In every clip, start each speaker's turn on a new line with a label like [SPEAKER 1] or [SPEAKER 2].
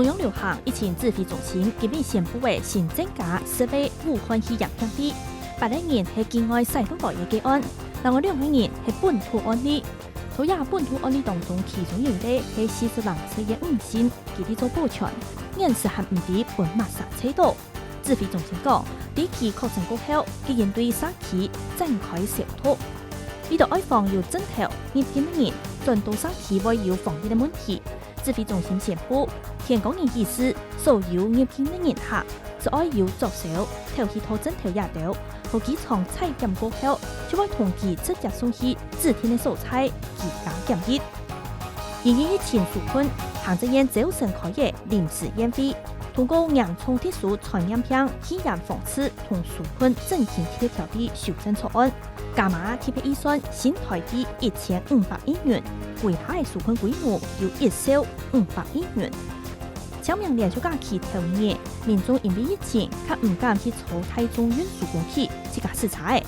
[SPEAKER 1] 中央流行疫情指挥中心今日宣布的新增加10位武汉肺炎病例，8个人是境外采购来的个案，另外2个人是本土案例。土亚本土案例当中，其中有一例是40岁的女性，佢哋做保全，验尸还唔知本马杀车道。指挥中心讲，第期确诊过后，已经对社区展开消毒。呢度爱防有针头入境的人，转到社区會有防疫的問題。指揮中心宣布，天公人意思，所有入境的人客，就愛要作手，頭一套針頭也到，和機場採檢過後，就會同其直接送去指定的所在居家檢疫。因疫情紓困，行政院早晨開嘅臨時宴會，通過洋葱特殊傳染病起源防治同紓困振興條例修正草案。加碼特別預算新台幣1500億元，為下嘅紓困規模有1兆500億元。清明連續假期頭日，民眾因為疫情，較唔敢去坐台中運輸公司自家視察嘅。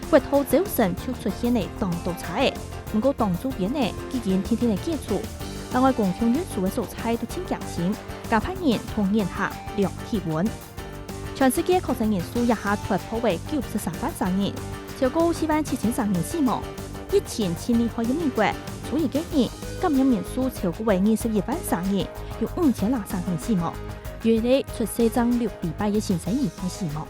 [SPEAKER 1] 國土早晨就出現嘅當道差嘅，唔過當周邊嘅已經天天嘅接觸。另外，公共運輸嘅所在都清潔性，加派人同人客量體溫。全世界確診人數一下突破為93萬人。超過47000人死亡，疫情前離開嘅美國，除一個人感染人數超過21萬人，有5000人死亡。原來出生6禮拜嘅新生兒死亡。